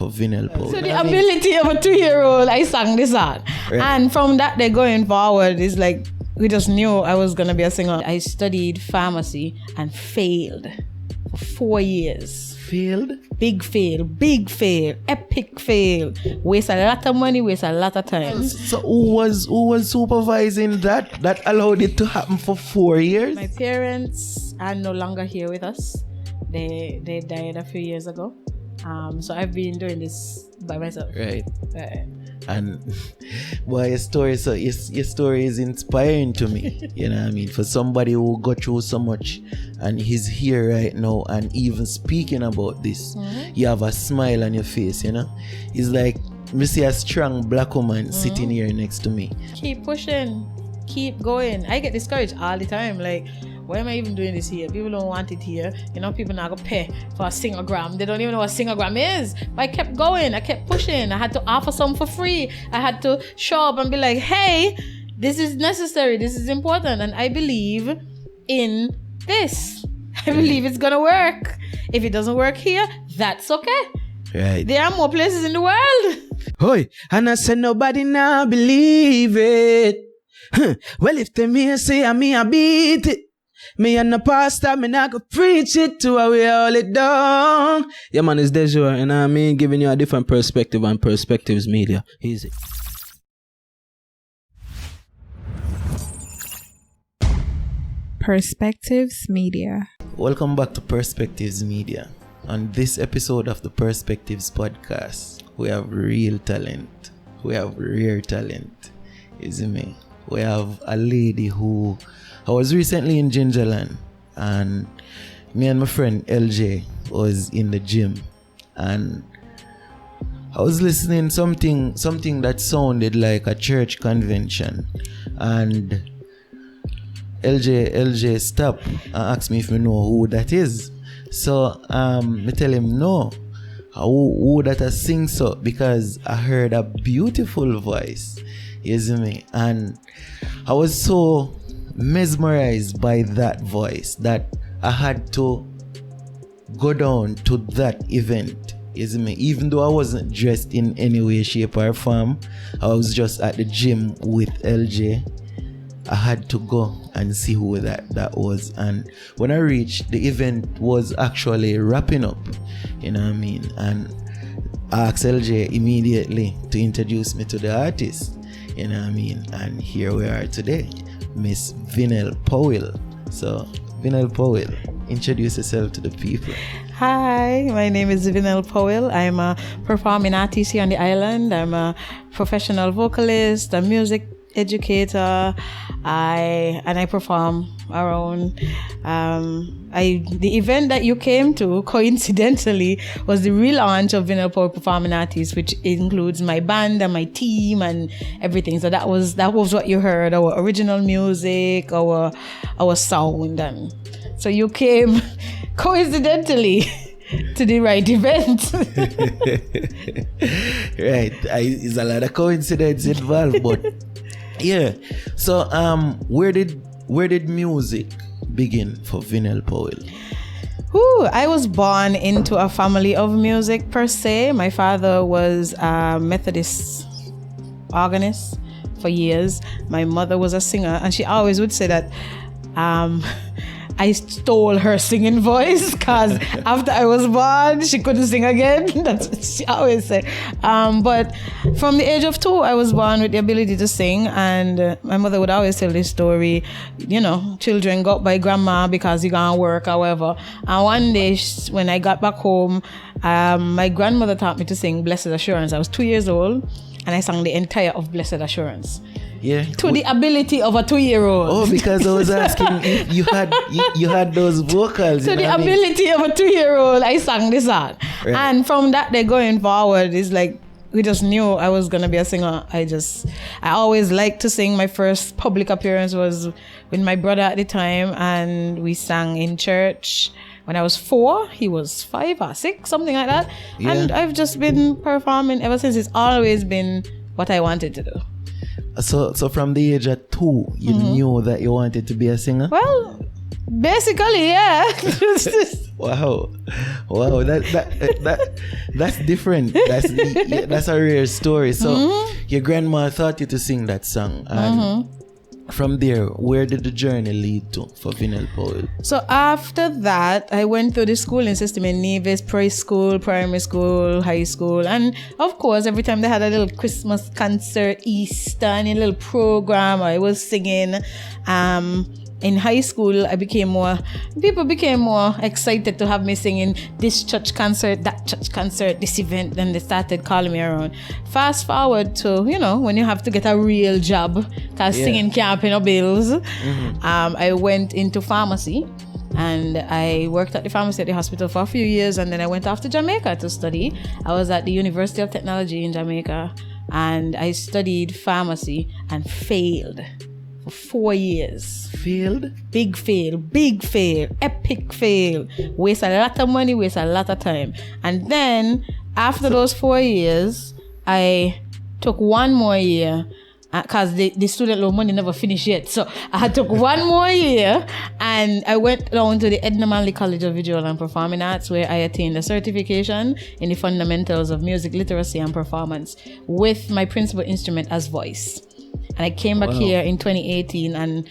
for Venelle Powell. So the ability of a 2-year-old, I sang this song. Right. And from that day going forward, it's like, we just knew I was going to be a singer. I studied pharmacy and failed for 4 years. Failed? Big fail, epic fail. Waste a lot of money, waste a lot of time. So who was supervising that? That allowed it to happen for 4 years? My parents are no longer here with us. They died a few years ago. So I've been doing this by myself. Right. And boy, your story is inspiring to me. You know what I mean? For somebody who got through so much and he's here right now and even speaking about this, you have a smile on your face, you know? It's like me see a strong black woman sitting here next to me. Keep pushing, keep going. I get discouraged all the time. Like, why am I even doing this here? People don't want it here. You know, people not gonna pay for a singogram. They don't even know what a singogram is. But I kept going. I kept pushing. I had to offer some for free. I had to show up and be like, hey, this is necessary. This is important. And I believe in this. I believe it's gonna work. If it doesn't work here, that's okay. Right. There are more places in the world. Hoy, and I said nobody now believe it. Well, if they me say I beat it. Me and the pastor, me not go preach it to how we all it down. Yeah, man, it's Dejour, and I mean, giving you a different perspective on Perspectives Media. Easy. Perspectives Media. Welcome back to Perspectives Media. On this episode of the Perspectives podcast, we have real talent. We have rare talent. Is it me? We have a lady who... I was recently in Gingerland and me and my friend LJ was in the gym and I was listening something that sounded like a church convention and LJ stopped and asked me if I know who that is. So I tell him no. Who that I sing so because I heard a beautiful voice. You see me? And I was so mesmerized by that voice that I had to go down to that event. You see me? Even though I wasn't dressed in any way, shape or form, I was just at the gym with LJ. I had to go and see who that was. And when I reached, the event was actually wrapping up. You know what I mean? And I asked LJ immediately to introduce me to the artist. You know what I mean? And here we are today. Miss Venelle Powell. So, Venelle Powell, introduce yourself to the people. Hi, my name is Venelle Powell. I'm a performing artist here on the island. I'm a professional vocalist, a music educator. I perform around. The event that you came to, coincidentally, was the relaunch of Venelle Powell Performing Artist, which includes my band and my team and everything. So that was what you heard, our original music, our sound, and so you came coincidentally to the right event. Right, it's a lot of coincidence involved, but yeah. So where did music begin for Venelle Powell? I was born into a family of music per se. My father was a Methodist organist for years. My mother was a singer, and she always would say that I stole her singing voice because after I was born, she couldn't sing again. That's what she always said. But from the age of 2, I was born with the ability to sing. And my mother would always tell this story, you know, children go up by grandma because you can't work, however. And one day when I got back home, my grandmother taught me to sing Blessed Assurance. I was 2 years old and I sang the entire of Blessed Assurance. Yeah. To the ability of a 2-year-old. Oh, because I was asking if you had those vocals. To the ability of a 2-year-old, I sang this song. Right. And from that day going forward, it's like we just knew I was gonna be a singer. I always liked to sing. My first public appearance was with my brother at the time, and we sang in church. When I was 4, he was 5 or 6, something like that. Yeah. And I've just been performing ever since. It's always been what I wanted to do. So from the age of 2, you knew that you wanted to be a singer? Well, Basically, yeah. Wow, that's different. That's a rare story. So your grandma taught you to sing that song, and from there, where did the journey lead to for Venelle Powell? So after that, I went through the schooling system in Nevis, preschool, primary school, high school, and of course, every time they had a little Christmas concert, Easter, and a little program, I was singing. In high school, people became more excited to have me singing this church concert, that church concert, this event. Then they started calling me around. Fast forward to, when you have to get a real job, because singing can't pay no bills. I went into pharmacy, and I worked at the pharmacy at the hospital for a few years, and then I went off to Jamaica to study. I was at the University of Technology in Jamaica, and I studied pharmacy and failed. For 4 years. Failed? Big fail, epic fail. Waste a lot of money, waste a lot of time. And then, after those 4 years, I took one more year, because the student loan money never finished yet. So I took one more year, and I went down to the Edna Manley College of Visual and Performing Arts, where I attained a certification in the fundamentals of music literacy and performance with my principal instrument as voice. And I came back here in 2018 and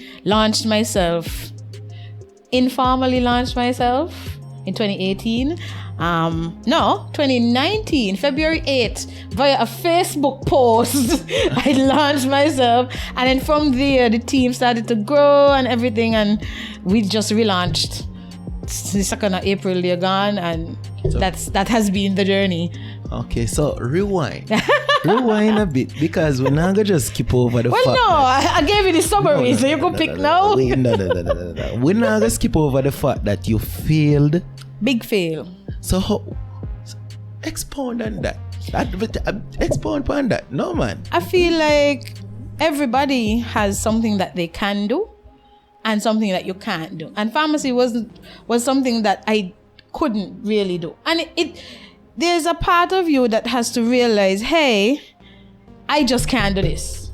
informally launched myself in 2018. 2019, February 8th, via a Facebook post, I launched myself. And then from there, the team started to grow and everything. And we just relaunched. The 2nd of April, they're gone. And that has been the journey. Okay, so rewind. Rewind a bit, because we're not going to just skip over the fact. Well, no, I gave you the summary, so you can pick now. Wait, no. We're not going to skip over the fact that you failed. Big fail. So how? Expound on that. Expound on that. No, man. I feel like everybody has something that they can do and something that you can't do. And pharmacy was something that I couldn't really do. And there's a part of you that has to realize, hey, I just can't do this.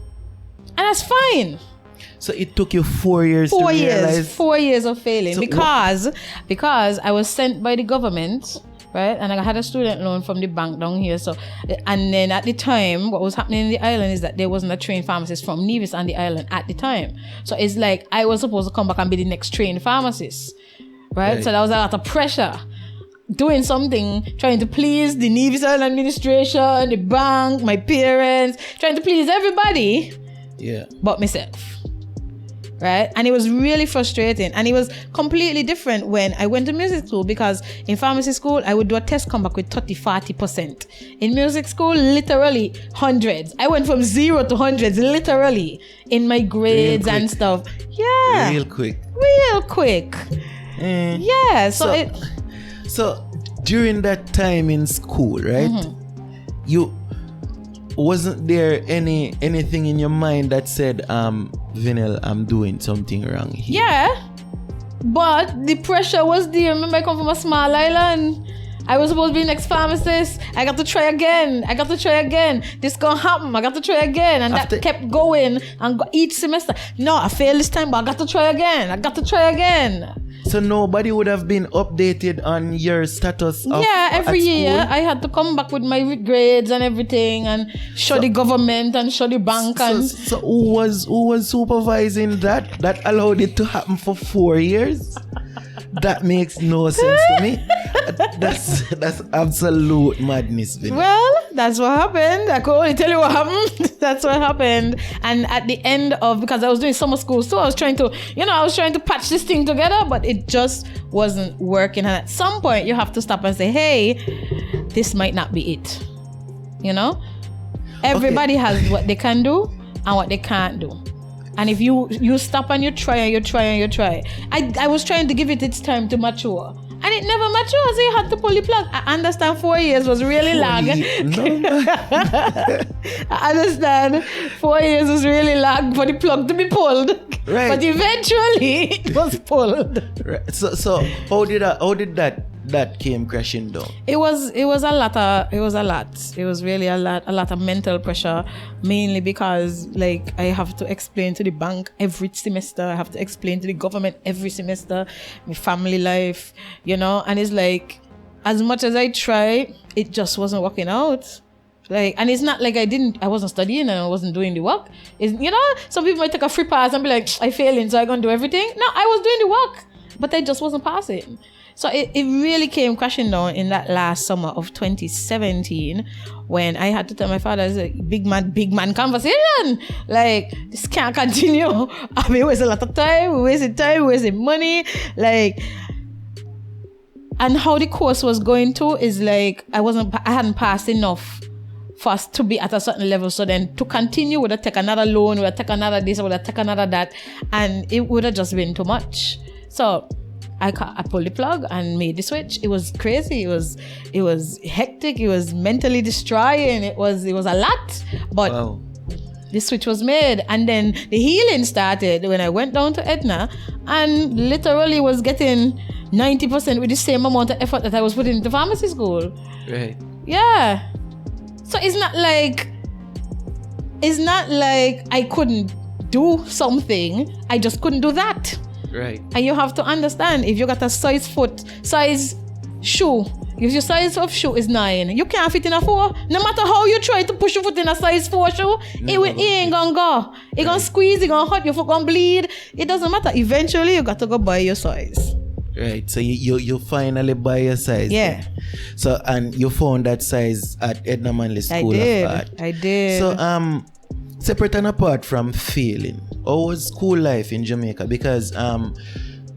And that's fine. So it took you 4 years to realize? 4 years of failing. So because I was sent by the government, right? And I had a student loan from the bank down here. So, and then at the time, what was happening in the island is that there wasn't a trained pharmacist from Nevis on the island at the time. So it's like I was supposed to come back and be the next trained pharmacist, right? So there was a lot of pressure. Doing something, trying to please the Nevis Island administration, the bank, my parents, trying to please everybody, but myself, right? And it was really frustrating, and it was completely different when I went to music school, because in pharmacy school, I would do a test, come back with 30-40%. In music school, literally hundreds. I went from 0 to hundreds, literally, in my grades and stuff. Yeah. Real quick. Yeah, So during that time in school, right? You wasn't there anything in your mind that said, Venelle, I'm doing something wrong here? Yeah, but the pressure was there. Remember, I come from a small island. I was supposed to be the next pharmacist. I got to try again. This gonna happen. I got to try again. And that kept going. And each semester, no, I failed this time, but I got to try again. So nobody would have been updated on your status every year I had to come back with my grades and everything, and show the government and show the bank. So who was supervising that allowed it to happen for 4 years? That makes no sense to me. That's absolute madness, Venelle. Well, that's what happened. I could only tell you what happened. That's what happened. And at the end of, because I was doing summer school, so I was trying to patch this thing together, but it just wasn't working. And at some point, you have to stop and say, hey, this might not be it. Everybody has what they can do and what they can't do. And if you stop and you try. I was trying to give it its time to mature. And it never matured, so you had to pull the plug. I understand 4 years was really long. I understand 4 years was really long for the plug to be pulled. Right. But eventually it was pulled. Right. So how did that that came crashing down? It was a lot. It was really a lot of mental pressure, mainly because like I have to explain to the bank every semester. I have to explain to the government every semester, my family life, and it's like, as much as I try, it just wasn't working out. Like, and it's not like I wasn't studying and I wasn't doing the work. Some people might take a free pass and be like, I failing, so I gonna do everything. No, I was doing the work, but I just wasn't passing. So it really came crashing down in that last summer of 2017 when I had to tell my father, it's a big man conversation. Like, this can't continue. I mean, we waste a lot of time, we wasted money. Like, and how the course was going to is like, I hadn't passed enough for us to be at a certain level. So then to continue would have taken another loan, would have taken another this, would have taken another that, and it would have just been too much. So I pulled the plug and made the switch. It was crazy. It was hectic. It was mentally destroying. It was a lot. But Wow. the switch was made, and then the healing started when I went down to Edna and literally was getting 90% with the same amount of effort that I was putting into pharmacy school. Right. Yeah. So it's not like I couldn't do something. I just couldn't do that. Right. And you have to understand, if you got a size shoe, if your size of shoe is 9, you can't fit in a 4. No matter how you try to push your foot in a size 4 shoe, it ain't gonna go. It gonna squeeze, it gonna hurt, your foot gonna bleed. It doesn't matter. Eventually, you got to go buy your size. Right. So you finally buy your size. Yeah. Then. So, and you found that size at Edna Manley School of Art. I did. So separate and apart from failing, how was school life in Jamaica? Because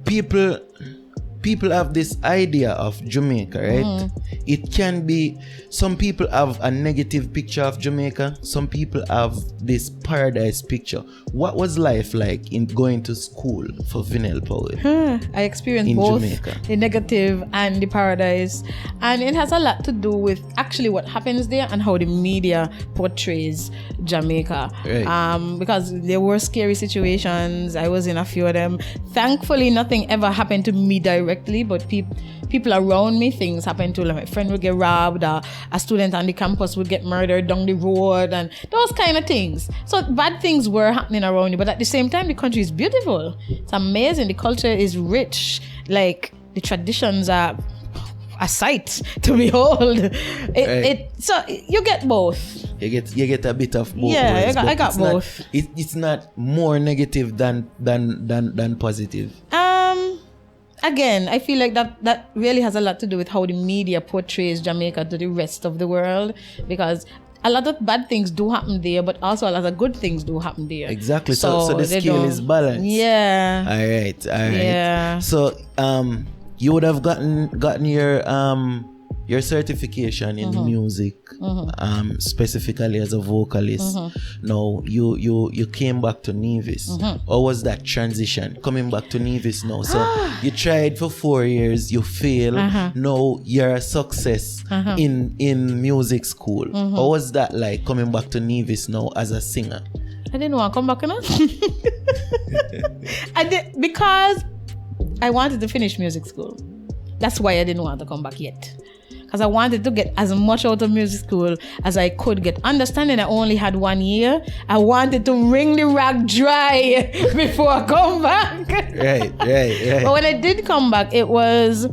people have this idea of Jamaica, right? Mm-hmm. It can be, some people have a negative picture of Jamaica, some people have this paradise picture. What was life like in going to school for Venelle Powell? I experienced in both Jamaica? the negative and the paradise, and it has a lot to do with actually what happens there and how the media portrays Jamaica. Right. Because there were scary situations. I was in a few of them. Thankfully, nothing ever happened to me directly, but people around me, things happened to, like my friend would get robbed, or a student on the campus would get murdered down the road, and those kind of things. So bad things were happening around you, but at the same time, the country is beautiful. It's amazing. The culture is rich. Like, the traditions are a sight to behold. So you get both. You get a bit of both. Yeah, ways, I got both. It's not more negative than positive. Again, I feel like that really has a lot to do with how the media portrays Jamaica to the rest of the world, because a lot of bad things do happen there, but also a lot of good things do happen there. Exactly. So the scale is balanced. Yeah. All right. Yeah. So you would have gotten your certification in music, specifically as a vocalist. Now you came back to Nevis. Or was that transition coming back to Nevis now? So you tried for 4 years, you failed. Now you're a success in music school. How was that like coming back to Nevis now as a singer? I didn't want to come back, you know? I did, because I wanted to finish music school. That's why I didn't want to come back yet. Because I wanted to get as much out of music school as I could get. Understanding I only had 1 year, I wanted to wring the rag dry before I come back. Right. But when I did come back, it was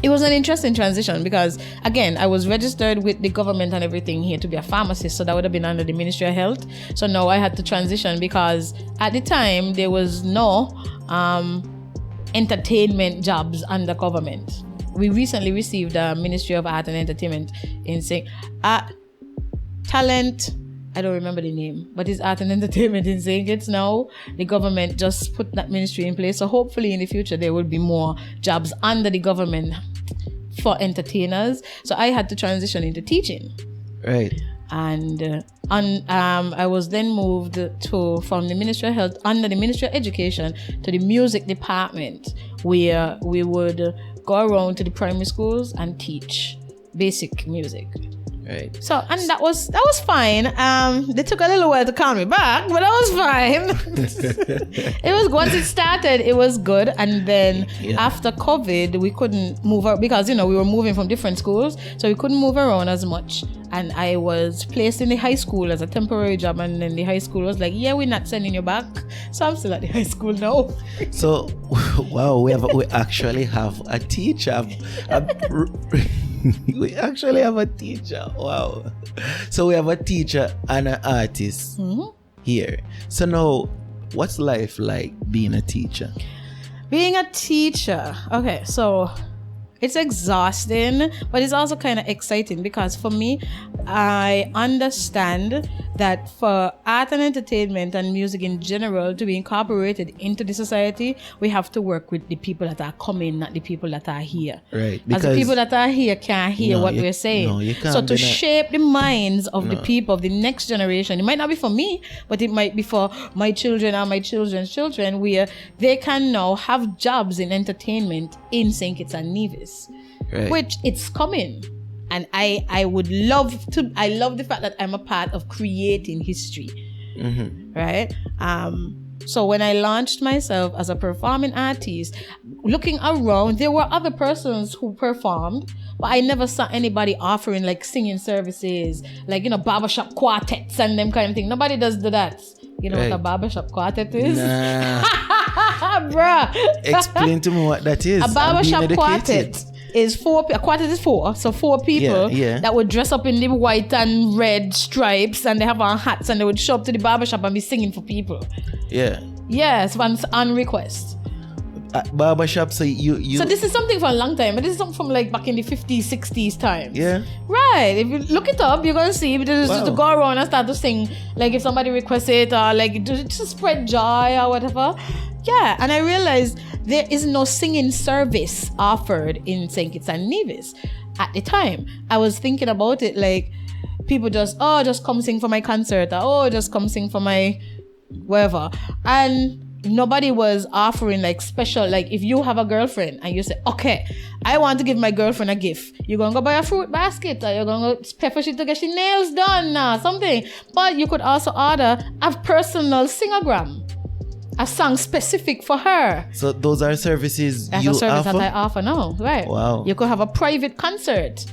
an interesting transition, because again, I was registered with the government and everything here to be a pharmacist, so that would have been under the Ministry of Health. So now I had to transition, because at the time there was no entertainment jobs under government. We recently received a Ministry of Art and Entertainment in St. Talent. I don't remember the name, but it's Art and Entertainment in St. Kitts now. The government just put that ministry in place. So hopefully in the future, there will be more jobs under the government for entertainers. So I had to transition into teaching. Right. And I was then moved from the Ministry of Health under the Ministry of Education to the music department, where we would go around to the primary schools and teach basic music. Right. So, and that was fine. They took a little while to call me back, but that was fine. It was once it started, it was good. And then after COVID, we couldn't move out because we were moving from different schools, so we couldn't move around as much. And I was placed in the high school as a temporary job, and then the high school was like, "Yeah, we're not sending you back." So I'm still at the high school now. So, wow, we actually have a teacher. We actually have a teacher. Wow. So we have a teacher and an artist here. So now, what's life like being a teacher? Being a teacher. Okay, so it's exhausting, but it's also kind of exciting because for me, I understand that for art and entertainment and music in general to be incorporated into the society, we have to work with the people that are coming, not the people that are here. Right. As the people that are here can't hear what we're saying. No, you can't. So to shape the minds of the people of the next generation, it might not be for me, but it might be for my children and my children's children, where they can now have jobs in entertainment in St. Kitts and Nevis. Right. Which it's coming. And I would love to, I love the fact that I'm a part of creating history. Right? So when I launched myself as a performing artist, looking around, there were other persons who performed, but I never saw anybody offering like singing services, like, barbershop quartets and them kind of thing. Nobody does that. You know what a barbershop quartet is? Nah. Bruh. Explain to me what that is. A barbershop quartet is four. A quartet is four. So four people that would dress up in the white and red stripes, and they have on hats, and they would show up to the barbershop and be singing for people. Yeah. Yes, on request. Barbershop, so you. So this is something for a long time, but this is something from like back in the 50s, 60s times. Yeah. Right. If you look it up, you're gonna see. Just to go around and start to sing, like if somebody requests it, or like just to spread joy or whatever. Yeah, and I realized there is no singing service offered in St. Kitts and Nevis at the time. I was thinking about it like people just come sing for my concert, or just come sing for my whatever. And nobody was offering like special, like if you have a girlfriend and you say, okay, I want to give my girlfriend a gift. You're going to go buy a fruit basket, or you're going to pay for she to get her nails done or something. But you could also order a personal singogram. A song specific for her. So those are services That's you a service offer? that I offer now, right? Wow. You could have a private concert,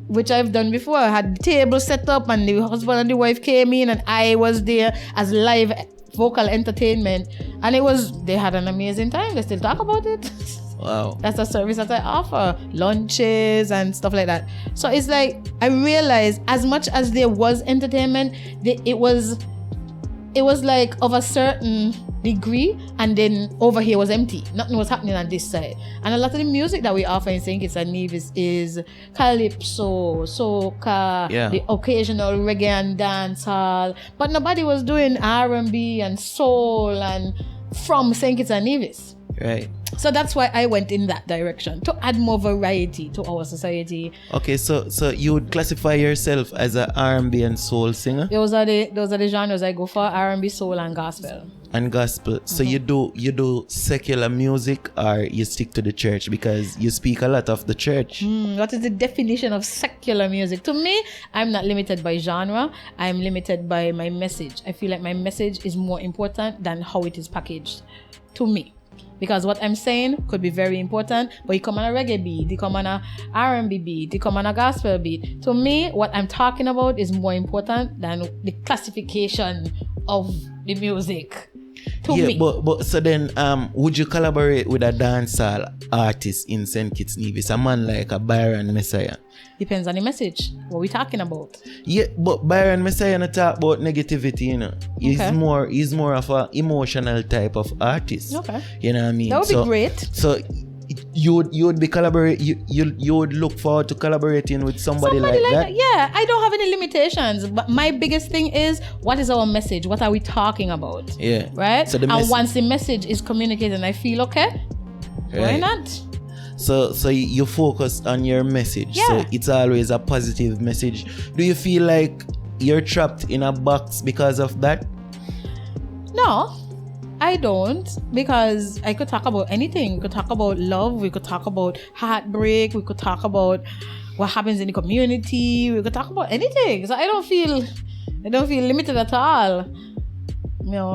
which I've done before. I had the table set up, and the husband and the wife came in, and I was there as live vocal entertainment, and they had an amazing time. They still talk about it. Wow. That's a service that I offer, lunches and stuff like that. So it's like I realized as much as there was entertainment, it was like of a certain degree, and then over here was empty. Nothing was happening on this side. And a lot of the music that we offer in St. Kitts and Nevis is calypso, soca, the occasional reggae and dancehall, but nobody was doing R&B and soul and from St. Kitts and Nevis. Right. So that's why I went in that direction, to add more variety to our society. Okay, so you would classify yourself as a R&B and soul singer? Those are the genres I go for: R&B, soul, and gospel. And gospel. So you do secular music, or you stick to the church, because you speak a lot of the church? What is the definition of secular music? To me, I'm not limited by genre. I'm limited by my message. I feel like my message is more important than how it is packaged to me. Because what I'm saying could be very important, but you come on a reggae beat, you come on a R&B beat, you come on a gospel beat. To me, what I'm talking about is more important than the classification of the music. To me. But so then, would you collaborate with a dancehall artist in St. Kitts Nevis, a man like a Byron Messiah? Depends on the message. What we talking about? Yeah, but Byron Messiah not talk about negativity, you know. He's more of a emotional type of artist. Okay. You know what I mean? That would be great. So you would be collaborate. You would look forward to collaborating with somebody like that. Yeah, I don't have any limitations. But my biggest thing is, what is our message? What are we talking about? Yeah. Right. So once the message is communicated, and I feel okay, why not? So you focus on your message. Yeah. So it's always a positive message. Do you feel like you're trapped in a box because of that? No, I don't, because I could talk about anything. We could talk about love. We could talk about heartbreak. We could talk about what happens in the community. We could talk about anything. So I don't feel limited at all. No,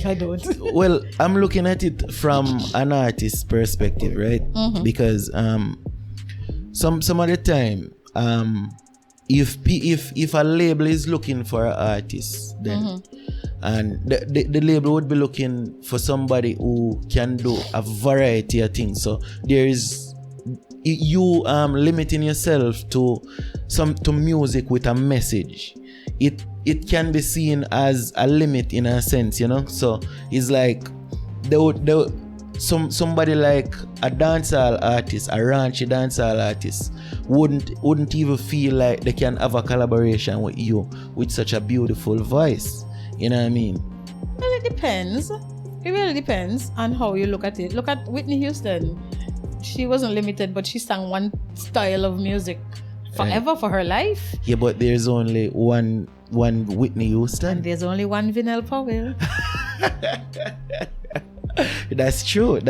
I don't. Well, I'm looking at it from an artist's perspective, right? Because some of the time, if a label is looking for an artist, then and the label would be looking for somebody who can do a variety of things. So there is you limiting yourself to music with a message. It can be seen as a limit in a sense, you know. So it's like somebody like a dancehall artist, a raunchy dancehall artist, wouldn't even feel like they can have a collaboration with you with such a beautiful voice. You know what I mean? Well, it depends. It really depends on how you look at it. Look at Whitney Houston. She wasn't limited, but she sang one style of music forever for her life. Yeah, but there's only one Whitney Houston. And there's only one Venelle Powell. That's true.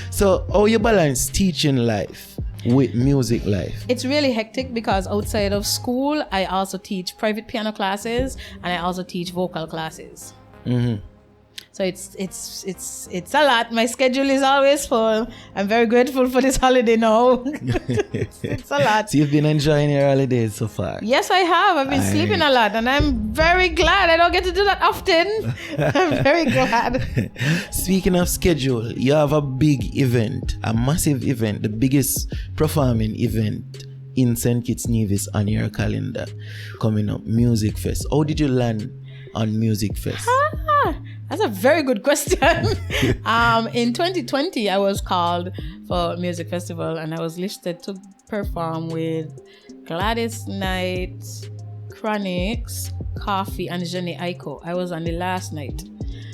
So how you balance teaching life with music life? It's really hectic because outside of school, I also teach private piano classes and I also teach vocal classes. So it's a lot. My schedule is always full. I'm very grateful for this holiday now. It's a lot. So you've been enjoying your holidays so far? Yes, I have. I've been sleeping a lot and I'm very glad. I don't get to do that often. I'm very glad. Speaking of schedule, you have a big event, a massive event, the biggest performing event in St. Kitts Nevis on your calendar coming up, Music Fest. How did you land on Music Fest? That's a very good question. In 2020, I was called for a music festival and I was listed to perform with Gladys Knight, Chronix, Coffee, and Jenny Aiko. I was on the last night.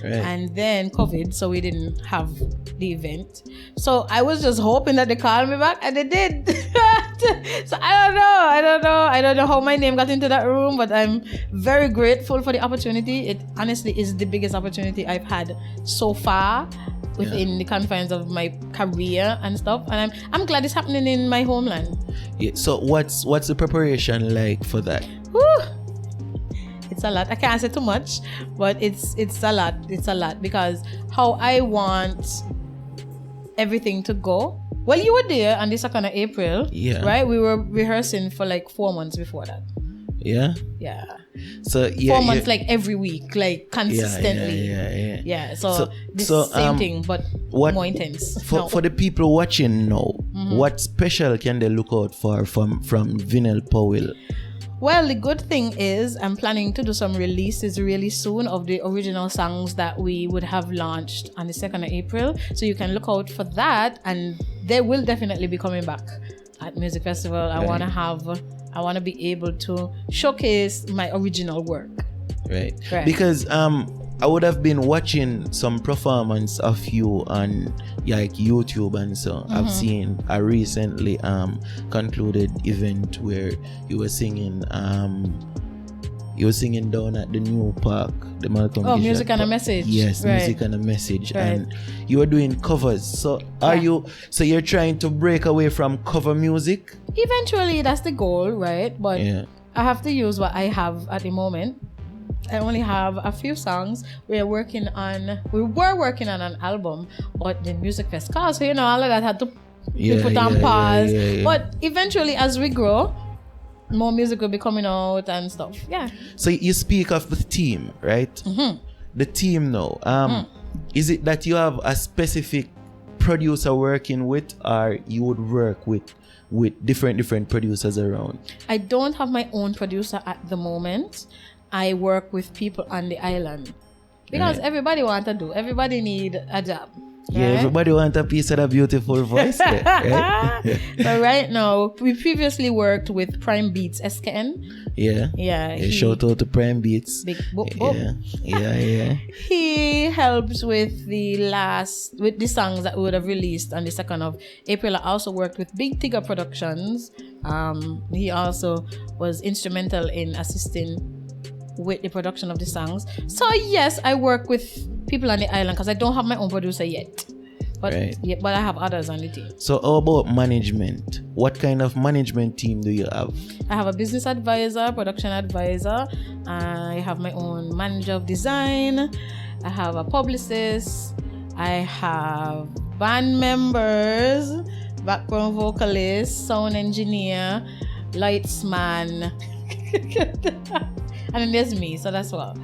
Right. And then COVID, so we didn't have the event. So I was just hoping that they called me back, and they did. So I don't know how my name got into that room, but I'm very grateful for the opportunity. It honestly is the biggest opportunity I've had so far within the confines of my career and stuff. And I'm glad it's happening in my homeland. Yeah. So what's the preparation like for that? Whew. It's a lot. I can't say too much, but it's a lot. It's a lot because how I want everything to go. Well, you were there on the 2nd of April, right? We were rehearsing for like 4 months before that. Yeah. So 4 months, like every week, like consistently. Yeah. So same thing, but more intense. For the people watching now, what special can they look out for from Venelle Powell? Well, the good thing is I'm planning to do some releases really soon of the original songs that we would have launched on the 2nd of April. So you can look out for that, and they will definitely be coming back at Music Festival. I want to be able to showcase my original work. Right. Because I would have been watching some performance of you on like YouTube and so. I've seen a recently concluded event where you were singing down at the new park, the Malcolm Vision Music Park. and a Message. Yes, right. Music and a Message. Right. And you were doing covers. So you're trying to break away from cover music? Eventually that's the goal, right? But I have to use what I have at the moment. I only have a few songs. We were working on an album, but the Music Fest cause, so all of that had to be put on pause. But eventually, as we grow, more music will be coming out and stuff. Yeah. So you speak of the team, right? The team now. Is it that you have a specific producer working with, or you would work with different producers around? I don't have my own producer at the moment. I work with people on the island because everybody need a job. Yeah, right? Everybody want a piece of that beautiful voice there, right? But right now, we previously worked with Prime Beats SKN. Yeah. Shout out to Prime Beats. Big boop, boop. Yeah. He helps with the songs that we would have released on the 2nd of April. I also worked with Big Tigger Productions. He also was instrumental in assisting with the production of the songs. So yes, I work with people on the island because I don't have my own producer yet. But Right. yeah, but I have others on the team. So how about management? What kind of management team do you have? I have a business advisor, production advisor. I have my own manager of design. I have a publicist. I have band members, background vocalist, sound engineer, lightsman, and then there's me. So that's what.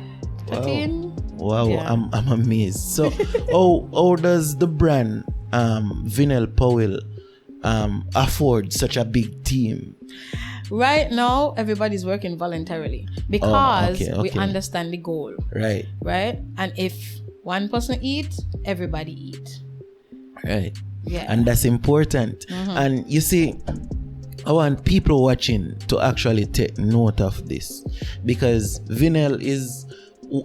13. Wow, Yeah. I'm amazed. So how does the brand Venelle Powell afford such a big team? Right now, everybody's working voluntarily because okay. we understand the goal, Right. right? And if one person eats, everybody eat. Right. Yeah. And that's important. And you see, I want people watching to actually take note of this, because Venelle is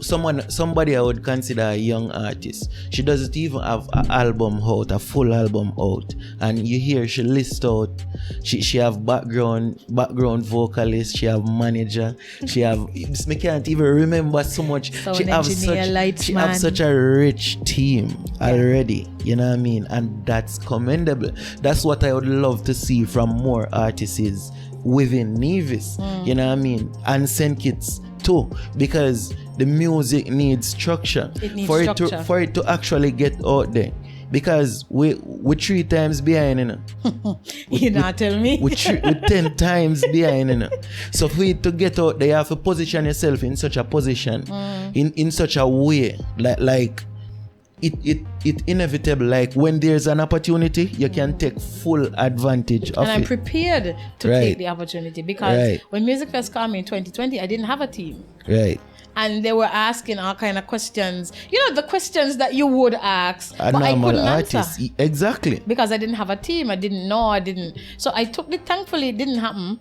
somebody I would consider a young artist. She doesn't even have an album out, a full album out, and you hear she list out. She have background vocalist. She have manager. She have. I can't even remember so much. Sound She have engineer, such a rich team already. You know what I mean? And that's commendable. That's what I would love to see from more artists within Nevis. You know what I mean? And St. Kitts too, because the music needs structure. It needs for structure. it to actually get out there, because we 3 times behind, you know. You not tell me. we 10 times behind, you know. So for it to get out there, you have to position yourself in such a position, in such a way like it inevitable. Like when there's an opportunity, you can take full advantage of And I'm it. prepared to Right. take the opportunity, because Right. when Music Fest called me in 2020, I didn't have a team. Right. And they were asking all kind of questions. You know, the questions that you would ask, A but I normal couldn't artist. answer. Exactly. Because I didn't have a team. I didn't know. I didn't. So I took it. Thankfully, it didn't happen.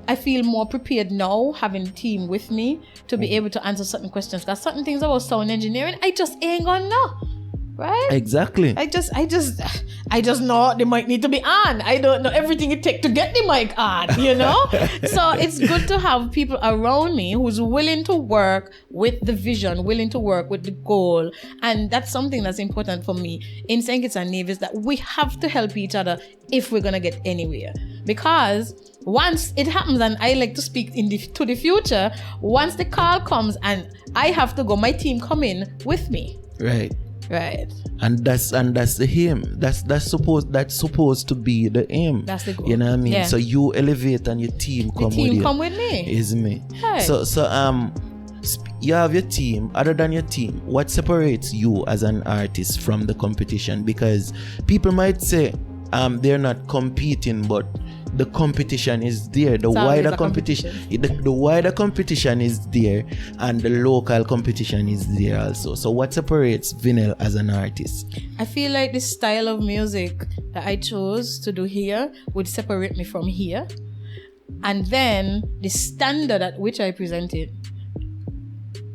I feel more prepared now, having a team with me, to be able to answer certain questions. Because certain things about sound engineering, I just ain't gonna know. Right? Exactly. I just know the mic need to be on. I don't know everything it takes to get the mic on, you know? So it's good to have people around me who's willing to work with the vision, willing to work with the goal. And that's something that's important for me in St. Kitts and Nevis, that we have to help each other if we're going to get anywhere. Because once it happens, and I like to speak to the future, once the call comes and I have to go, my team come in with me. Right. Right. And that's the aim. That's supposed to be the aim. That's the goal. You know what I mean? Yeah. So you elevate and your team come The team with you. come with me. Is me. Right. So you have your team. Other than your team, what separates you as an artist from the competition? Because people might say they're not competing, but the competition is there. The wider competition, the wider competition is there, and the local competition is there also. So what separates Venelle as an artist? I feel like the style of music that I chose to do here would separate me from here. And then the standard at which I present it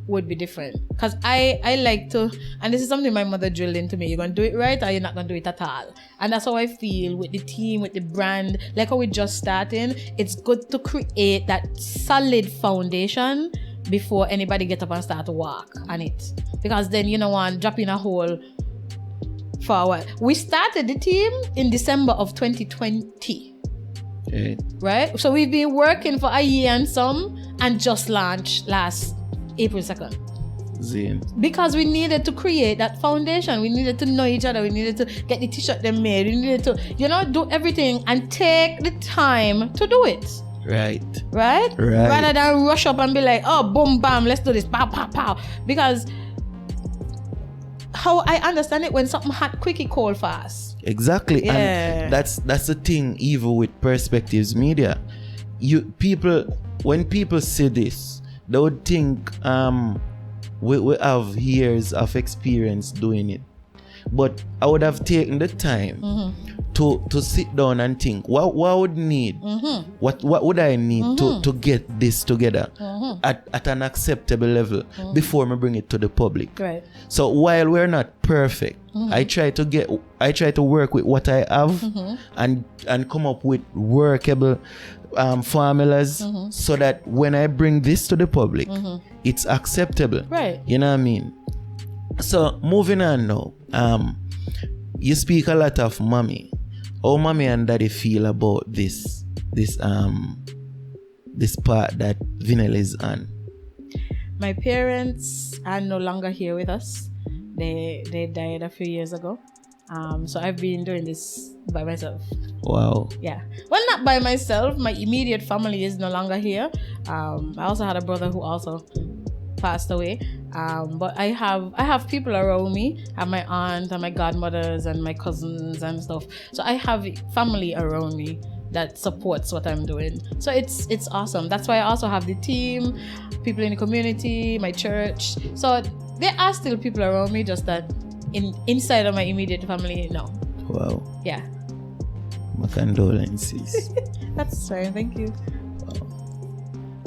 would be different. Because I like to, and this is something my mother drilled into me, you're going to do it right or you're not going to do it at all. And that's how I feel with the team, with the brand. Like how we're just starting, it's good to create that solid foundation before anybody get up and start to walk on it. Because then you know what, drop in a hole for a while. We started the team in December of 2020. Okay. Right? So we've been working for a year and some, and just launched last April 2nd. Zane. Because we needed to create that foundation. We needed to know each other. We needed to get the t-shirt they made. We needed to, do everything and take the time to do it. Right. Right? Rather than rush up and be like, oh, boom, bam, let's do this, pow, pow, pow. Because how I understand it, when something hot, quick, it cold fast. Exactly. Yeah. And that's the thing, even with Perspectives Media. When people say this, they would think we have years of experience doing it. But I would have taken the time to sit down and think, what would need? What would I need to get this together at an acceptable level before I bring it to the public? Right. So while we're not perfect, I try to work with what I have and come up with workable formulas so that when I bring this to the public, it's acceptable. Right. You know what I mean? So moving on now, you speak a lot of mommy. How mommy and daddy feel about this part that Venelle is on? My parents are no longer here with us. They died a few years ago. So I've been doing this by myself. Wow. Yeah. Well, not by myself. My immediate family is no longer here. I also had a brother who also passed away. But I have people around me. I have my aunt and my godmothers and my cousins and stuff. So I have family around me that supports what I'm doing. So it's awesome. That's why I also have the team, people in the community, my church. So there are still people around me, just that inside of my immediate family, no. Wow. Yeah. My condolences. That's fine, thank you. Wow.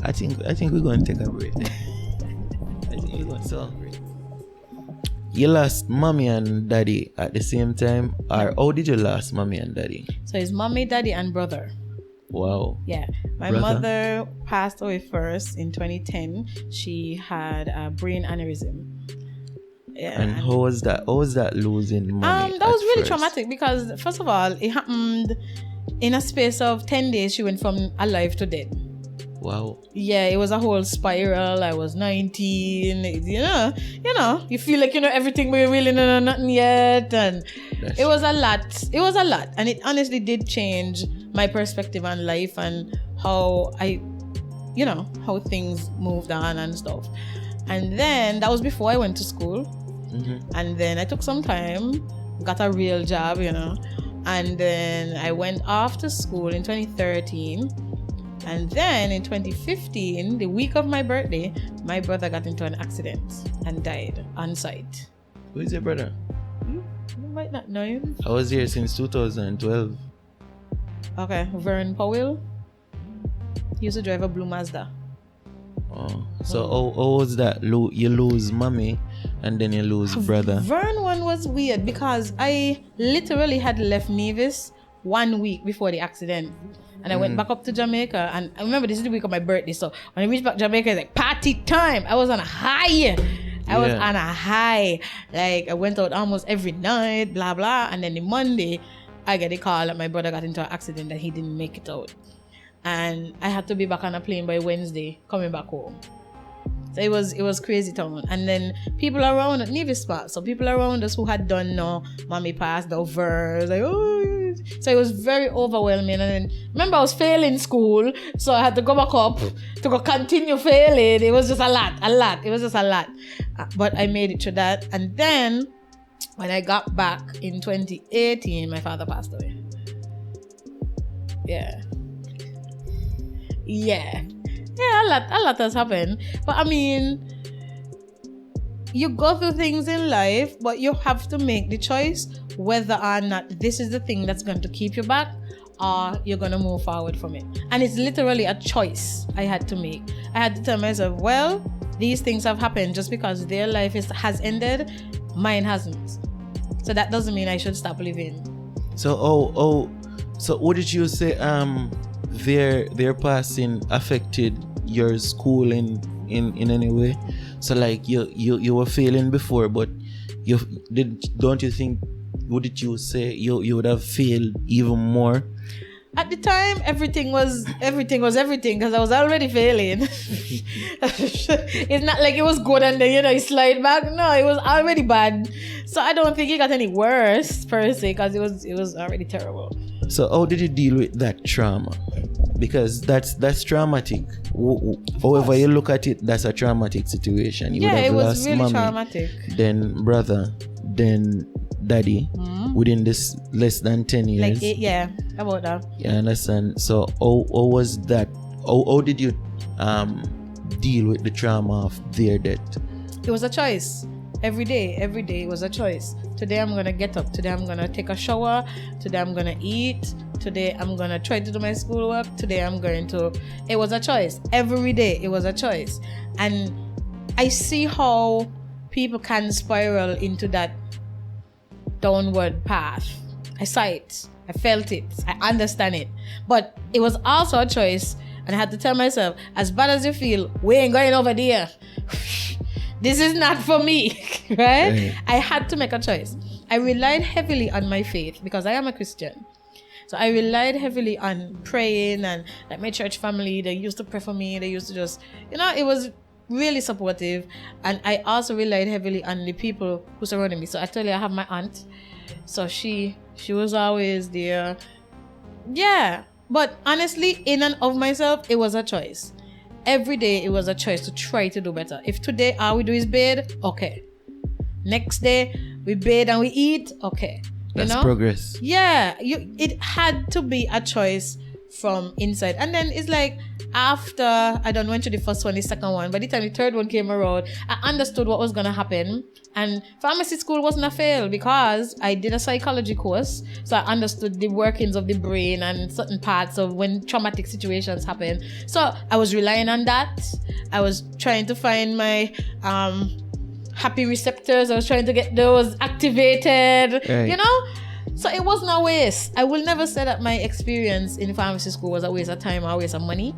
I think we're going to take a break. So you lost mommy and daddy at the same time, or how did you lose mommy and daddy? So it's mommy, daddy, and brother. Wow. Yeah. My mother passed away first in 2010. She had a brain aneurysm. Yeah. And how was that? How was that losing mommy? That was really traumatic because, first of all, it happened in a space of 10 days. She went from alive to dead. Wow. Yeah, it was a whole spiral. I was 19. You know, you feel like you know everything, but you really know nothing yet. And it was a lot. It was a lot. And it honestly did change my perspective on life and how how things moved on and stuff. And then that was before I went to school. Mm-hmm. And then I took some time, got a real job, and then I went off to school in 2013. And then in 2015, the week of my birthday, my brother got into an accident and died on site. Who is your brother? You might not know him. I was here since 2012. Okay, Venelle Powell. He used to drive a blue Mazda. Oh, so how was that? You lose mommy and then you lose brother. Vern one was weird because I literally had left Nevis 1 week before the accident. And I went back up to Jamaica. And I remember this is the week of my birthday. So when I reached back to Jamaica, it's like party time. I was on a high. Like I went out almost every night, blah, blah. And then the Monday, I get a call that my brother got into an accident that he didn't make it out. And I had to be back on a plane by Wednesday, coming back home. So it was crazy town. And then people around at Nevis spot. So people around us who had done mommy passed over, like, oh. So it was very overwhelming. And then remember I was failing school, so I had to go back up to go continue failing. It was just a lot. It was just a lot. But I made it through that. And then when I got back in 2018, my father passed away. Yeah, a lot has happened. But I mean, you go through things in life, but you have to make the choice whether or not this is the thing that's going to keep you back or you're going to move forward from it. And it's literally a choice I had to make. I had to tell myself, well, these things have happened just because their life has ended, mine hasn't. So that doesn't mean I should stop living. So what did you say their passing affected your schooling in any way? So like you were failing before, but don't you think, what did you say, you would have failed even more? At the time, everything was everything because I was already failing. It's not like it was good and then you slide back. No, it was already bad. So I don't think it got any worse per se because it was already terrible. So how did you deal with that trauma? Because that's traumatic. However you look at it, that's a traumatic situation. You would have it was lost really mommy, traumatic. then brother, then daddy within this less than 10 years. Like about that. You understand? So how was that? How did you deal with the trauma of their death? It was a choice. Every day it was a choice. Today I'm gonna get up. Today I'm gonna take a shower. Today I'm gonna eat. Today I'm gonna try to do my schoolwork. Today it was a choice. Every day it was a choice. And I see how people can spiral into that downward path. I saw it. I felt it. I understand it. But it was also a choice. And I had to tell myself, as bad as you feel, we ain't going over there. This is not for me, right? I had to make a choice. I relied heavily on my faith because I am a Christian. So I relied heavily on praying, and like my church family, they used to pray for me. They used to just, it was really supportive. And I also relied heavily on the people who surrounded me. So I tell you, I have my aunt. So she was always there. Yeah. But honestly, in and of myself, it was a choice. Every day it was a choice to try to do better. If today all we do is bathe, okay. Next day we bathe and we eat, okay. That's progress. Yeah, it had to be a choice from inside. And then it's like after I done went to the first one, the second one, by the time the third one came around, I understood what was gonna happen. And pharmacy school wasn't a fail because I did a psychology course, so I understood the workings of the brain and certain parts of when traumatic situations happen. So I was relying on that. I was trying to find my happy receptors. I was trying to get those activated, right. So it wasn't a waste. I will never say that my experience in pharmacy school was a waste of time or a waste of money.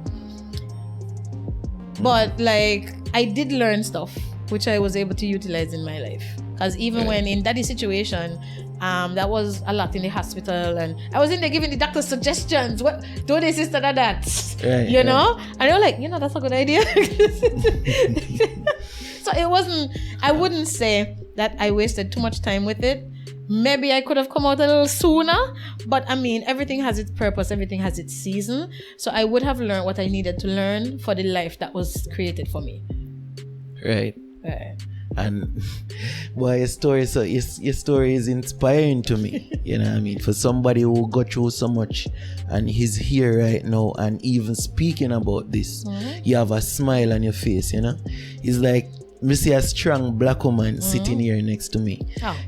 But like, I did learn stuff which I was able to utilize in my life. Because even when in daddy's situation, that was a lot in the hospital, and I was in there giving the doctor suggestions. What do this, sister, that, you know? And they were like, that's a good idea. So it wasn't, I wouldn't say that I wasted too much time with it. Maybe I could have come out a little sooner, but I mean, everything has its purpose, everything has its season. So I would have learned what I needed to learn for the life that was created for me. Right. And boy, your story is inspiring to me. You know what I mean? For somebody who got through so much and he's here right now and even speaking about this, you have a smile on your face, It's like me see a strong black woman sitting here next to me.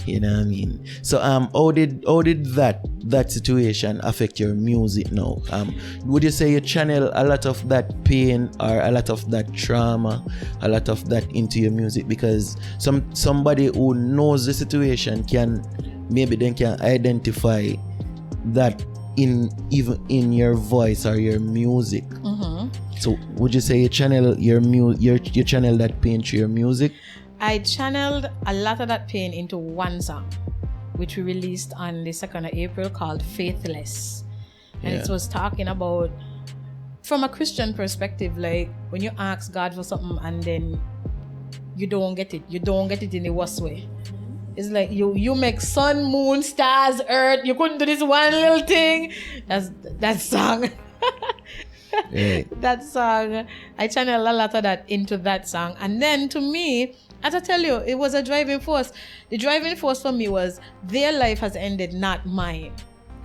You know what I mean? So how did that situation affect your music now? Would you say you channel a lot of that pain or a lot of that trauma, a lot of that into your music? Because somebody who knows the situation can identify that even in your voice or your music. So would you say you channel you channel that pain through your music? I channeled a lot of that pain into one song, which we released on the 2nd of April, called Faithless. And it was talking about, from a Christian perspective, like when you ask God for something and then you don't get it in the worst way. It's like you make sun, moon, stars, earth. You couldn't do this one little thing. That's that song. That song, I channel a lot of that into that song. And then to me, as I tell you, it was a driving force. The driving force for me was their life has ended, not mine.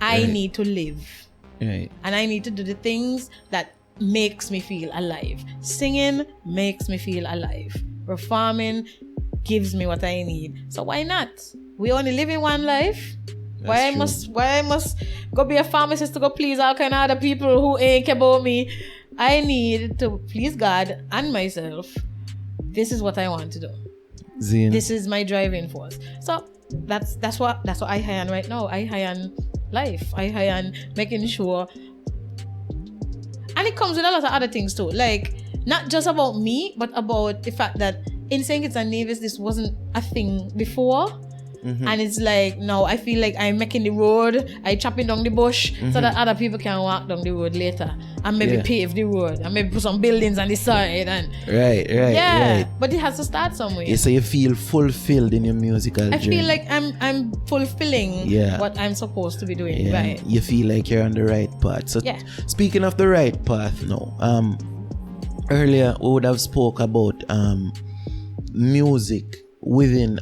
I need to live. And I need to do the things that makes me feel alive. Singing makes me feel alive. Performing gives me what I need. So why not? We only live in one life. Why I must go be a pharmacist to go please all kind of other people who ain't care about me? I need to please God and myself. This is what I want to do. This is my driving force. So that's what I high on right now. I high on life. I high on making sure. And it comes with a lot of other things too. Like, not just about me, but about the fact that in St. Kitts and Nevis, this wasn't a thing before. And it's like, now I feel like I'm making the road, I chopping down the bush so that other people can walk down the road later and maybe pave the road and maybe put some buildings on the side. And right. But it has to start somewhere. So you feel fulfilled in your musical journey. I feel like I'm fulfilling what I'm supposed to be doing. Right. You feel like you're on the right path. So speaking of the right path now, earlier we would have spoke about music within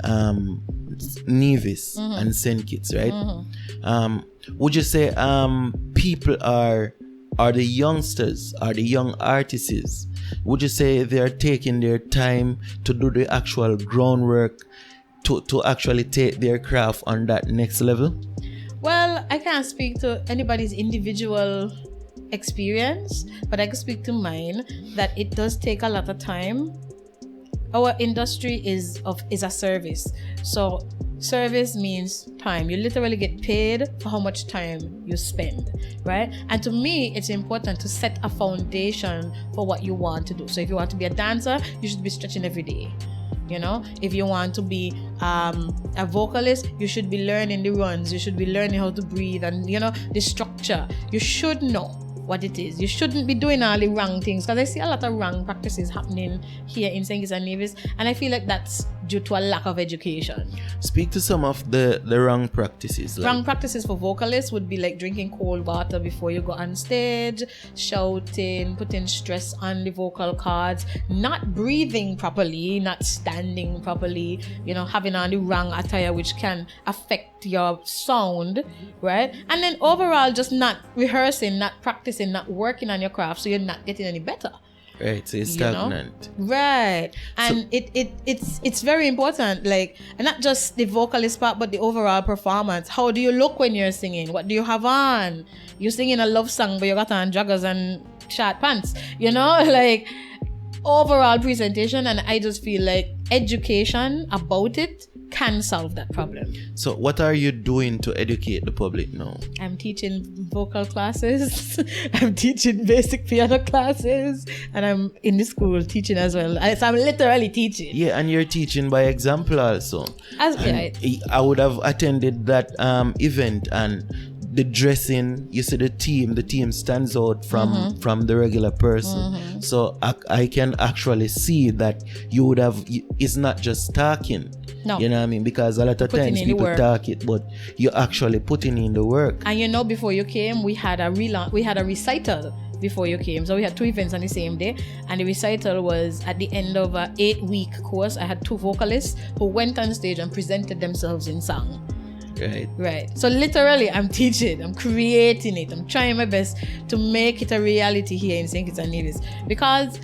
Nevis and St. Kitts, right? Would you say people are the youngsters, are the young artists, would you say they're taking their time to do the actual groundwork to actually take their craft on that next level? Well, I can't speak to anybody's individual experience, but I can speak to mine, that it does take a lot of time. Our industry is a service. So service means time. You literally get paid for how much time you spend, right? And to me, it's important to set a foundation for what you want to do. So if you want to be a dancer, you should be stretching every day, You know, if you want to be a vocalist, you should be learning the runs. You should be learning how to breathe and, you know, the structure. You should know what it is. You shouldn't be doing all the wrong things, because I see a lot of wrong practices happening here in St. Kitts and Nevis, and I feel like that's due to a lack of education. Speak to some of the wrong practices. Wrong practices for vocalists would be like drinking cold water before you go on stage, shouting, putting stress on the vocal cords, not breathing properly, not standing properly, you know, having on the wrong attire, which can affect your sound, right? And then overall, just not rehearsing, not practicing, not working on your craft, so you're not getting any better. Right, so it's stagnant. You know? Right. And so, it's very important, like, and not just the vocalist part, but the overall performance. How do you look when you're singing? What do you have on? You're singing a love song, but you got on joggers and short pants, you know, like overall presentation. And I just feel like education about it can solve that problem. So what are you doing to educate the public now? I'm teaching vocal classes. I'm teaching basic piano classes, and I'm in the school teaching as well. So I'm literally teaching. Yeah, and you're teaching by example also. I would have attended that event, and the dressing, you see the team stands out from the regular person. So I can actually see that you would have, it's not just talking. No. You know what I mean? Because a lot of times people talk it, but you're actually putting in the work. And you know, before you came, we had a recital before you came. So we had 2 events on the same day, and the recital was at the end of an 8-week course. I had 2 vocalists who went on stage and presented themselves in song. Right. So literally, I'm teaching, I'm creating it, I'm trying my best to make it a reality here in St. Kitts and Nevis, because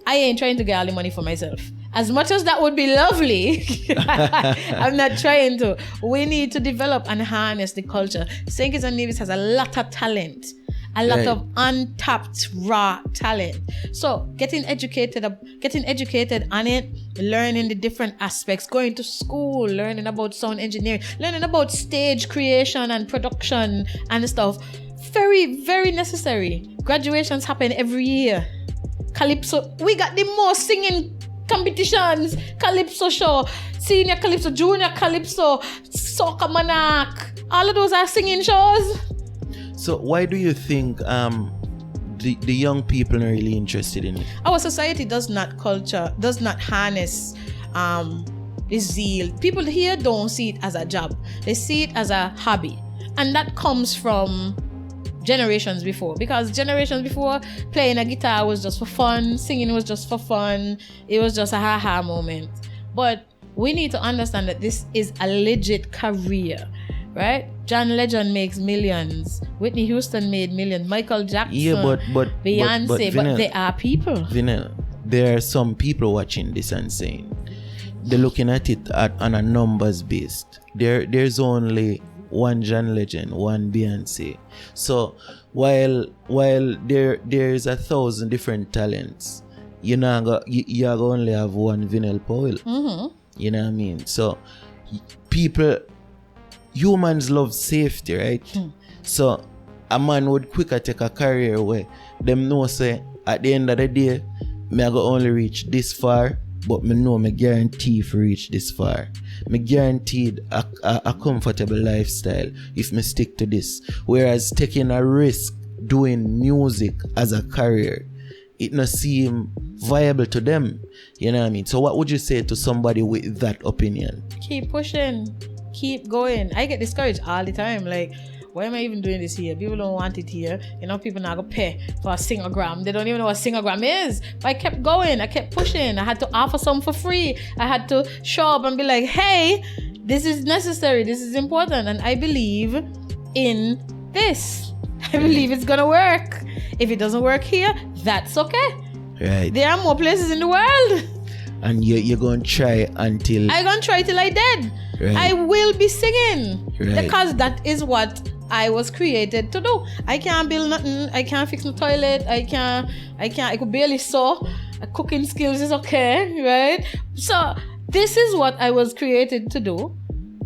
I ain't trying to get all the money for myself. As much as that would be lovely, I'm not trying to. We need to develop and harness the culture. St. Kitts and Nevis has a lot of talent, a lot of untapped raw talent. So getting educated on it, learning the different aspects, going to school, learning about sound engineering, learning about stage creation and production and stuff. Very, very necessary. Graduations happen every year. Calypso, we got the most singing competitions, Calypso show, senior Calypso, junior Calypso, Soca Monarch, all of those are singing shows. So why do you think the young people are really interested in it? Our society does not harness the zeal. People here don't see it as a job. They see it as a hobby. And that comes from generations before, because generations before, playing a guitar was just for fun, singing was just for fun, it was just a ha-ha moment. But we need to understand that this is a legit career, right? John Legend makes millions, Whitney Houston made millions, Michael Jackson, Beyonce, but they are people. Venelle, there are some people watching this and saying, they're looking at it on a numbers based. There's only one John Legend, one Beyonce. So while there's 1,000 different talents, you only have one Venelle Powell. You know what I mean? So humans love safety, right? So a man would quicker take a career where them know say at the end of the day, me I go only reach this far, but me know me guarantee for reach this far. Me guaranteed a comfortable lifestyle if me stick to this. Whereas taking a risk doing music as a career, it not seem viable to them. You know what I mean? So what would you say to somebody with that opinion? Keep pushing, keep going. I get discouraged all the time. Like, why am I even doing this here? People don't want it here. You know, people not gonna pay for a singogram. They don't even know what a singogram is. But I kept going. I kept pushing. I had to offer some for free. I had to show up and be like, hey, this is necessary. This is important. And I believe in this. I believe it's gonna work. If it doesn't work here, that's okay. Right. There are more places in the world. And you're gonna try until... I'm gonna try till I dead. Right. I will be singing. Right. Because that is what I was created to do. I can't build nothing. I can't fix my toilet. I could barely sew. Cooking skills is okay, right? So this is what I was created to do.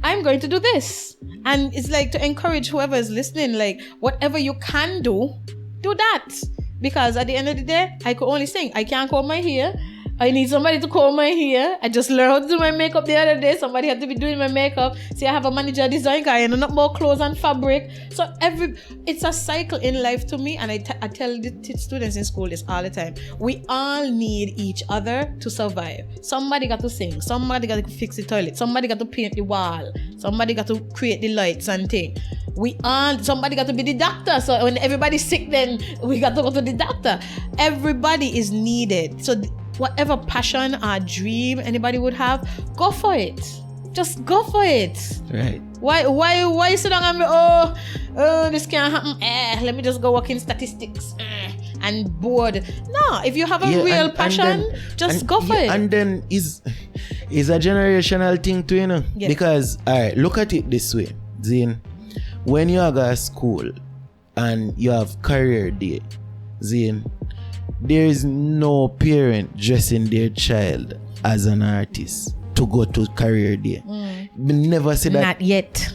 I'm going to do this. And it's like to encourage whoever is listening, like whatever you can do that. Because at the end of the day, I could only sing. I can't comb my hair. I need somebody to comb my hair. I just learned how to do my makeup the other day. Somebody had to be doing my makeup. See, I have a manager design guy and not more clothes and fabric. So it's a cycle in life to me. And I tell the students in school this all the time. We all need each other to survive. Somebody got to sing. Somebody got to fix the toilet. Somebody got to paint the wall. Somebody got to create the lights and things. Somebody got to be the doctor. So when everybody's sick, then we got to go to the doctor. Everybody is needed. So whatever passion or dream anybody would have, go for it. Just go for it. Right. Why sit down and be, this can't happen. Let me just go work in statistics. And bored. No, if you have a real passion, just go for it. And then is a generational thing too, you know? Yes. Because look at it this way, Zin. When you go to school and you have career day, Zin, there is no parent dressing their child as an artist to go to career day. We never say that. Not yet.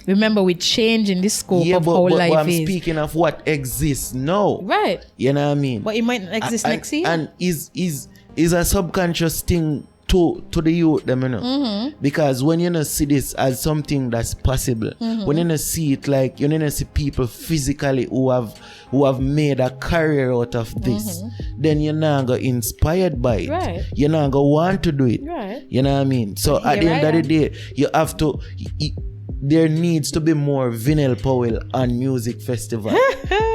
Remember, we change in the scope of how life I'm is. speaking of what exists now. Right. You know what I mean? But it might not exist next year. And is a subconscious thing to the youth, them, you know. Because when you not see this as something that's possible, when you not see it like you not see people physically who have made a career out of this, then you're not gonna inspired by it. Right. You're not gonna want to do it. Right. You know what I mean? So at the end of the day, you have to. There needs to be more Venelle Powell on music festival.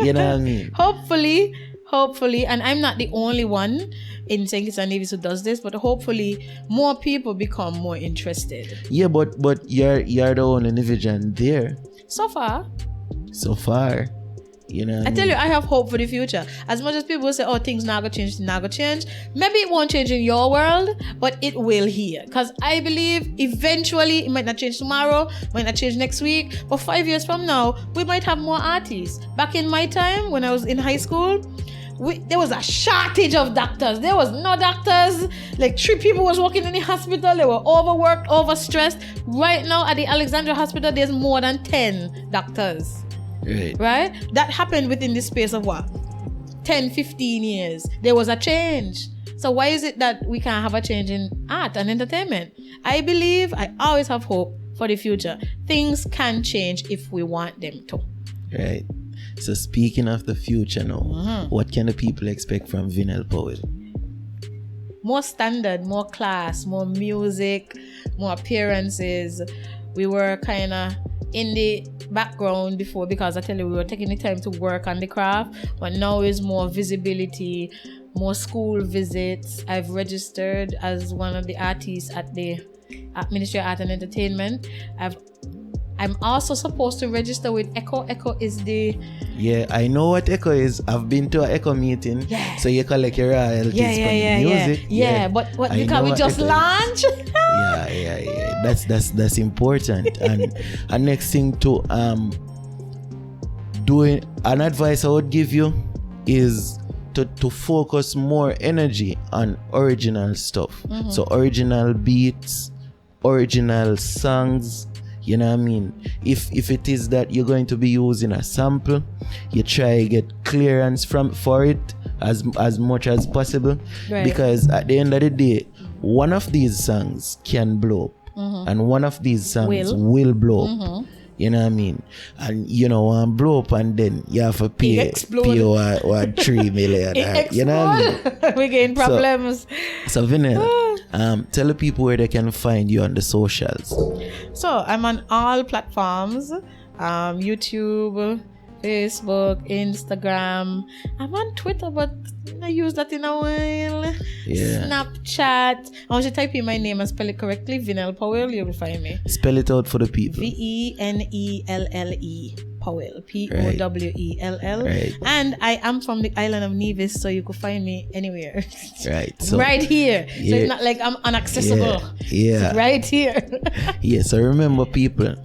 You know what I mean? Hopefully, and I'm not the only one in St. Kitts and Nevis who does this, but hopefully more people become more interested. Yeah, but you're the only individual there. So far, you know. I tell you, I have hope for the future. As much as people say, "Oh, things not gonna change," maybe it won't change in your world, but it will here. Because I believe eventually it might not change tomorrow, might not change next week, but 5 years from now, we might have more artists. Back in my time, when I was in high school, there was a shortage of doctors. There was no doctors. Like 3 people was working in the hospital. They were overworked, overstressed. Right now at the Alexandra Hospital, there's more than 10 doctors. Right? That happened within the space of what? 10, 15 years. There was a change. So why is it that we can't have a change in art and entertainment? I always have hope for the future. Things can change if we want them to. Right. So speaking of the future now, what can the people expect from Venelle Powell? More standard, more class, more music, more appearances. We were kind of in the background before because I tell you we were taking the time to work on the craft, but now is more visibility, more school visits. I've registered as one of the artists at the Ministry of Art and Entertainment. I'm also supposed to register with Echo. Echo is the... Yeah, I know what Echo is. I've been to an Echo meeting. Yeah. So you collect your royalties from the music. Yeah, but what because we just launched? Yeah. That's important. And next thing to doing an advice I would give you is to focus more energy on original stuff. So original beats, original songs. You know what I mean? If it is that you're going to be using a sample, you try to get clearance for it as much as possible. Right. Because at the end of the day, one of these songs can blow up. And one of these songs will blow up. You know what I mean? And blow up and then you have to pay or 3 million. You know what I mean? We gain problems. So Venelle, tell the people where they can find you on the socials. So I'm on all platforms, YouTube, Facebook, Instagram. I'm on Twitter, but I use that in a while. Yeah. Snapchat. I want you to type in my name and spell it correctly. Venelle Powell, you will find me. Spell it out for the people. Venelle Powell. Powell. Right. And I am from the island of Nevis, so you could find me anywhere. Right. So, right here. So it's not like I'm inaccessible. Yeah. It's right here. Yeah. So remember, people,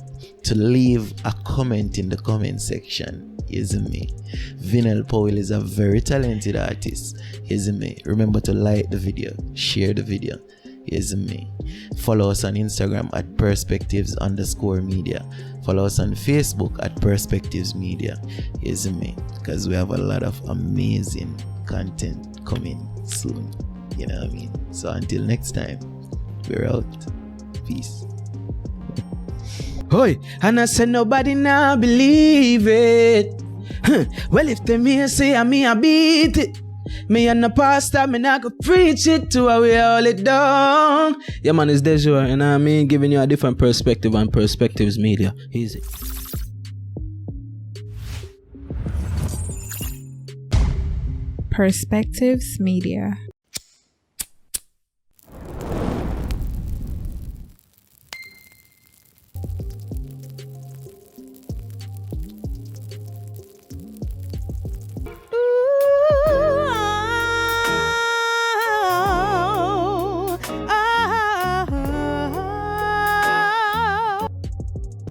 to leave a comment in the comment section. Isn't me? Venelle Powell is a very talented artist. Isn't me? Remember to like the video, share the video. Isn't me? Follow us on Instagram at perspectives_media. Follow us on Facebook at Perspectives Media. Isn't me? Because we have a lot of amazing content coming soon. You know what I mean? So until next time, we're out. Peace. Oi, and I said nobody now believe it. Well, if them here say I beat it, me and the pastor, me not go preach it to how we all it down. Yeah, man, it's Dejua, and I mean giving you a different perspective on Perspectives Media. Easy. Perspectives Media.